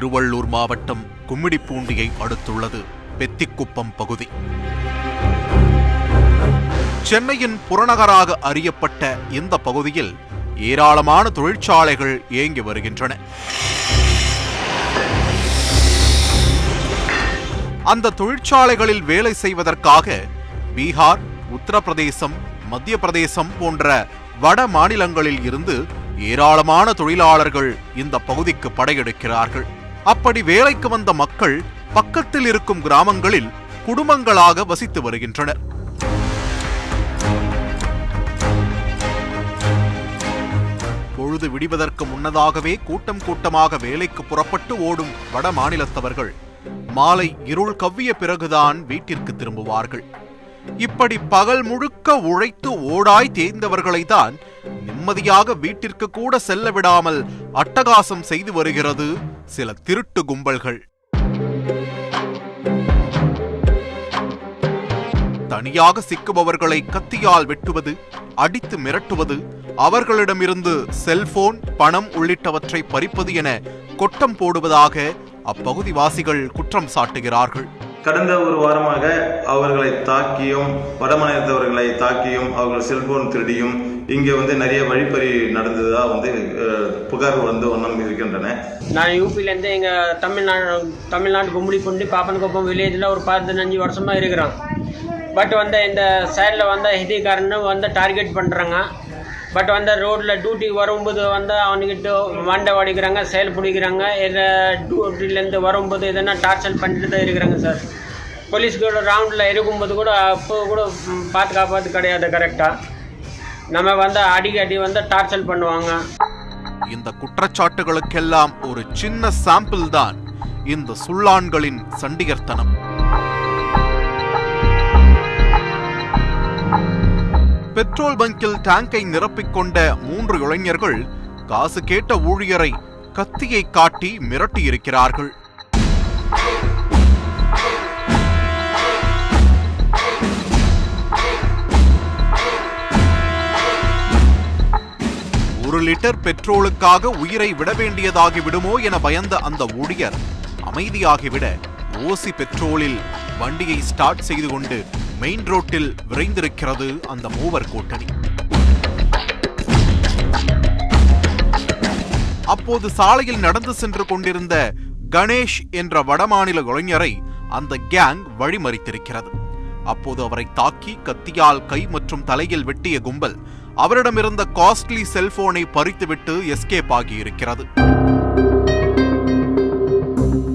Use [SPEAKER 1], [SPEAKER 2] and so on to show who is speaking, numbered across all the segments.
[SPEAKER 1] திருவள்ளூர் மாவட்டம் கும்மிடிப்பூண்டியை அடுத்துள்ளது பெத்திக்குப்பம் பகுதி. சென்னையின் புறநகராக அறியப்பட்ட இந்த பகுதியில் ஏராளமான தொழிற்சாலைகள் இயங்கி வருகின்றன. அந்த தொழிற்சாலைகளில் வேலை செய்வதற்காக பீகார், உத்தரப்பிரதேசம், மத்திய பிரதேசம் போன்ற வட மாநிலங்களில் இருந்து ஏராளமான தொழிலாளர்கள் இந்த பகுதிக்கு படையெடுக்கிறார்கள். அப்படி வேலைக்கு வந்த மக்கள் பக்கத்தில் இருக்கும் கிராமங்களில் குடும்பங்களாக வசித்து வருகின்றனர். பொழுது விடிவதற்கு முன்னதாகவே கூட்டம் கூட்டமாக வேலைக்கு புறப்பட்டு ஓடும் வட மாநிலத்தவர்கள் மாலை இருள் கவ்விய பிறகுதான் வீட்டிற்கு திரும்புவார்கள். இப்படி பகல் முழுக்க உழைத்து ஓடாய் தேய்ந்தவர்களை தான் நிம்மதியாக வீட்டிற்கு கூட செல்ல விடாமல் அட்டகாசம் செய்து வருகிறது சில திருட்டு கும்பல்கள். தனியாக சிக்குபவர்களை கத்தியால் வெட்டுவது, அடித்து மிரட்டுவது, அவர்களிடமிருந்து செல்போன், பணம் உள்ளிட்டவற்றை பறிப்பது என கொட்டம் போடுவதாக அப்பகுதிவாசிகள் குற்றம் சாட்டுகிறார்கள்.
[SPEAKER 2] கடந்த ஒரு வாரமாக அவர்களை தாக்கியும், வடமாநிலத்தவர்களை தாக்கியும், அவர்கள் செல்போன் திருடியும் இங்கே நிறைய வழிப்பறி நடந்ததா புகார் ஒன்றும் இருக்கின்றன.
[SPEAKER 3] நான் யூபிலேருந்து எங்கள் தமிழ்நாடு கும்மிடிப்பூண்டி பாப்பன்குப்பம் வில்லேஜில் ஒரு 15 வருஷமாக இருக்கிறோம். பட் இந்த சைடில் ஹிந்திக்காரன்னு டார்கெட் பண்ணுறாங்க. பட் ரோட்டில் டியூட்டி வரும்போது அவனுக்கிட்ட மண்டை உடைக்கிறாங்க, செயல் பிடிக்கிறாங்க. இதை டியூட்டிலேருந்து வரும்போது எதனா டார்ச்சர் பண்ணிட்டு தான் இருக்கிறாங்க சார். போலீஸ்களோட ரவுண்டில் இருக்கும்போது கூட அப்போ கூட பாதுகாப்பு கிடையாது. கரெக்டாக நம்ம அடிக்கடி டார்ச்சர் பண்ணுவாங்க.
[SPEAKER 1] இந்த குற்றச்சாட்டுகளுக்கெல்லாம் ஒரு சின்ன சாம்பிள் தான் இந்த சுள்ளான்களின் சண்டிகர்த்தனம். பெட்ரோல் பங்கில் டேங்கை நிரப்பிக்கொண்ட 3 இளைஞர்கள் காசு கேட்ட ஊழியரை கத்தியை காட்டி மிரட்டியிருக்கிறார்கள். ஒரு லிட்டர் பெட்ரோலுக்காக உயிரை விட வேண்டியதாகி விடுமோ என பயந்த அந்த ஊழியர் அமைதியாகிவிட ஓசி பெட்ரோலில் வண்டியை ஸ்டார்ட் செய்து கொண்டு மெயின் ரோட்டில் விரைந்திருக்கிறது அந்த மூவர் கூட்டணி. அப்போது சாலையில் நடந்து சென்று கொண்டிருந்த கணேஷ் என்ற வடமாநில இளைஞரை அந்த கேங் வழிமறித்திருக்கிறது. அப்போது அவரை தாக்கி கத்தியால் கை மற்றும் தலையில் வெட்டிய கும்பல் அவரிடமிருந்த காஸ்ட்லி செல்போனை பறித்துவிட்டு எஸ்கேப் ஆகியிருக்கிறது.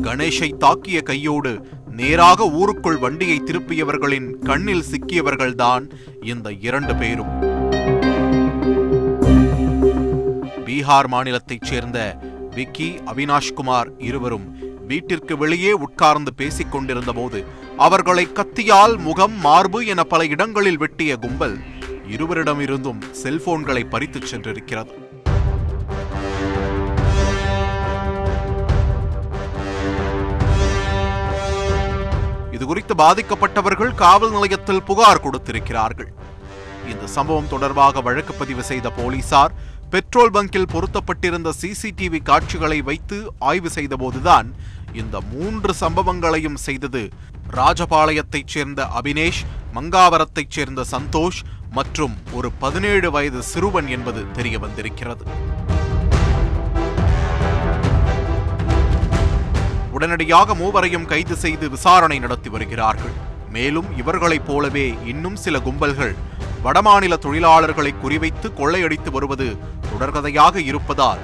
[SPEAKER 1] கணேஷை தாக்கிய கையோடு நேராக ஊருக்குள் வண்டியை திருப்பியவர்களின் கண்ணில் சிக்கியவர்கள்தான் இந்த 2 பேரும். பீகார் மாநிலத்தைச் சேர்ந்த விக்கி, அவினாஷ்குமார் இருவரும் வீட்டிற்கு வெளியே உட்கார்ந்து பேசிக் கொண்டிருந்த போது அவர்களை கத்தியால் முகம், மார்பு என பல இடங்களில் வெட்டிய கும்பல் இருவரிடமிருந்தும் செல்போன்களை பறித்துச் சென்றிருக்கிறது. இதுகுறித்து பாதிக்கப்பட்டவர்கள் காவல் நிலையத்தில் புகார் கொடுத்திருக்கிறார்கள். இந்த சம்பவம் தொடர்பாக வழக்கு பதிவு செய்த போலீசார் பெட்ரோல் பங்கில் பொருத்தப்பட்டிருந்த சிசிடிவி காட்சிகளை வைத்து ஆய்வு செய்தபோதுதான் இந்த 3 சம்பவங்களையும் செய்தது ராஜபாளையத்தைச் சேர்ந்த அபினேஷ், மங்காவரத்தைச் சேர்ந்த சந்தோஷ் மற்றும் ஒரு 17 வயது சிறுவன் என்பது தெரிய வந்திருக்கிறது. உடனடியாக மூவரையும் கைது செய்து விசாரணை நடத்தி வருகிறார்கள். மேலும் இவர்களைப் போலவே இன்னும் சில கும்பல்கள் வடமாநில தொழிலாளர்களை குறிவைத்து கொள்ளையடித்து வருவது தொடர்கதையாக இருப்பதால்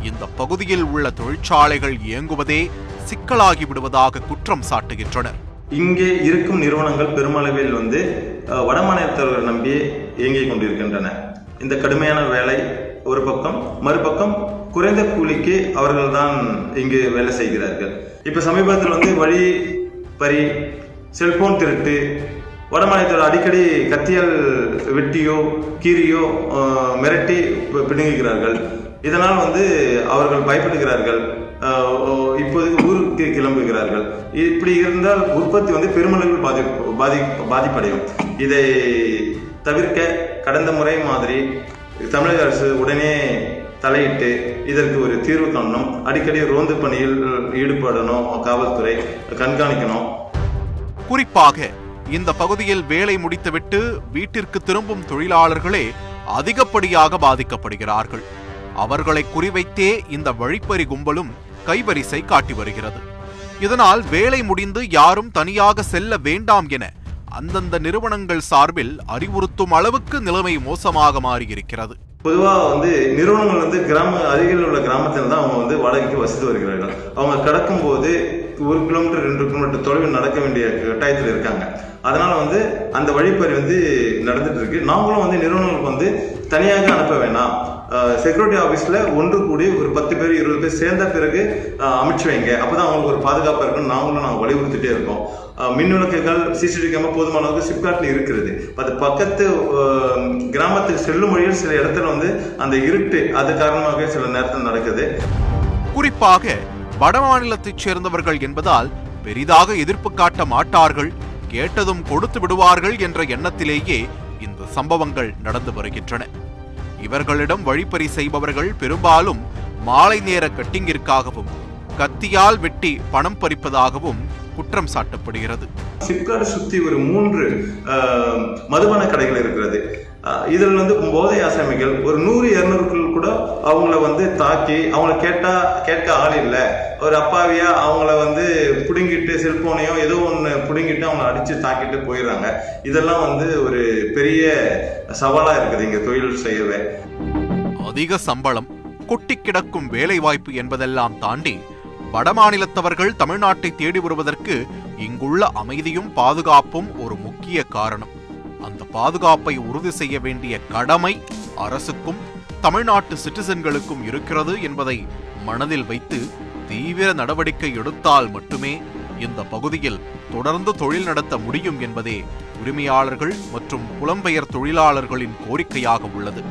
[SPEAKER 1] இந்த பகுதியில் உள்ள தொழிற்சாலைகள் இயங்குவதே சிக்கலாகி விடுவதாக குற்றம் சாட்டுகின்றனர்.
[SPEAKER 2] இங்கே இருக்கும் நிறுவனங்கள் பெருமளவில் வடமாநிலத்தவர்களை நம்பி இயங்கிக் கொண்டிருக்கின்றன. இந்த கடுமையான வேலை ஒரு பக்கம், மறுபக்கம் குறைந்த கூலிக்கு அவர்கள் தான் இங்கு வேலை செய்கிறார்கள். இப்ப சமீபத்தில் வழி பறி, செல்போன் திருட்டு, வடமாநிலத்தோட அடிக்கடி கத்தியால் வெட்டியோ கீரியோ மிரட்டி பிடுங்குகிறார்கள். இதனால் அவர்கள் பயப்படுகிறார்கள். இப்போது ஊருக்கு கிளம்புகிறார்கள். இப்படி இருந்தால் உற்பத்தி பெருமளவில் பாதிப்படையும். இதை தவிர்க்க கடந்த முறை மாதிரி தமிழக அரசு உடனே தலையிட்டு இதற்கு ஒரு தீர்வு காணணும். அடிக்கடி ரோந்து பணியில் ஈடுபடணும், காவல்துறை கண்காணிக்கணும்.
[SPEAKER 1] குறிப்பாக இந்த பகுதியில் வேலை முடித்துவிட்டு வீட்டிற்கு திரும்பும் தொழிலாளர்களே அதிகப்படியாக பாதிக்கப்படுகிறார்கள். அவர்களை குறிவைத்தே இந்த வழிப்பறி கும்பலும் கைவரிசை காட்டி வருகிறது. இதனால் வேலை முடிந்து யாரும் தனியாக செல்ல வேண்டாம் என அந்தந்த நிறுவனங்கள் சார்பில் அறிவுறுத்தும் அளவுக்கு நிலைமை மோசமாக மாறியிருக்கிறது.
[SPEAKER 2] பொதுவாக நிறுவனங்கள் அருகில் உள்ள கிராமத்தில் தான் அவங்க வாடகைக்கு வசித்து வருகிறார்கள். அவங்க கடக்கும் போது 1 கிலோமீட்டர் 2 கிலோமீட்டர் தொலைவில் நடக்க வேண்டிய கட்டாயத்தில் இருக்காங்க. அதனால அந்த வழிப்பறி நடந்துட்டு இருக்கு. நாங்களும் நிறுவனங்களுக்கு தனியாக அனுப்ப வேணாம், செக்யூரிட்டி ஆபீஸ்ல ஒன்று கூடி ஒரு 10 பேர் 20 பேர் சேர்ந்த பிறகு அமைச்சு வைங்க, அப்பதான் அவங்களுக்கு ஒரு பாதுகாப்பா இருக்குன்னு நாங்களும் வலியுறுத்திட்டே இருக்கோம். மின் விளக்குகள், சிசிடிவி கேமரா போதுமான அளவுக்கு சிப்காட்ல இருக்கிறது. அது பக்கத்து கிராமத்துக்கு செல்லும் வழியில் சில இடத்துல அந்த இருட்டு அது காரணமாக சில நேரத்தில் நடக்குது.
[SPEAKER 1] குறிப்பாக வட மாநிலத்தைச் சேர்ந்தவர்கள் என்பதால் பெரிதாக எதிர்ப்பு காட்ட மாட்டார்கள், கேட்டதும் கொடுத்து விடுவார்கள் என்ற எண்ணத்திலேயே இந்த சம்பவங்கள் நடந்து வருகின்றன. இவர்களிடம் வழிப்பறி செய்பவர்கள் பெரும்பாலும் மாலை நேர கட்டிங்கிற்காகவும் கத்தியால் வெட்டி பணம் பறிப்பதாகவும் குற்றம் சாட்டப்படுகிறது.
[SPEAKER 2] சிப்காட் சுத்தி ஒரு 3 மதுபான கடைகள் இருக்கிறது. இதில் போதை ஆசாமிகள் ஒரு 100-200 கூட அவங்கள தாக்கி, அவங்கள கேட்க ஆள் இல்லை, ஒரு அப்பாவியா அவங்கள புடுங்கிட்டு செல்போனையோ ஏதோ ஒன்று புடுங்கிட்டு அவங்கள அடிச்சு தாக்கிட்டு போயிடுறாங்க. இதெல்லாம் ஒரு பெரிய சவாலா இருக்குது இங்க தொழில் செய்யவே.
[SPEAKER 1] அதிக சம்பளம், கொட்டி கிடக்கும் வேலை வாய்ப்பு என்பதெல்லாம் தாண்டி வடமாநிலத்தவர்கள் தமிழ்நாட்டை தேடி வருவதற்கு இங்குள்ள அமைதியும் பாதுகாப்பும் ஒரு முக்கிய காரணம். அந்த பாதுகாப்பை உறுதி செய்ய வேண்டிய கடமை அரசுக்கும் தமிழ்நாட்டு சிட்டிசன்களுக்கும் இருக்கிறது என்பதை மனதில் வைத்து தீவிர நடவடிக்கை எடுத்தால் மட்டுமே இந்த பகுதியில் தொடர்ந்து தொழில் நடத்த முடியும் என்பதே உரிமையாளர்கள் மற்றும் புலம்பெயர் தொழிலாளர்களின் கோரிக்கையாக உள்ளது.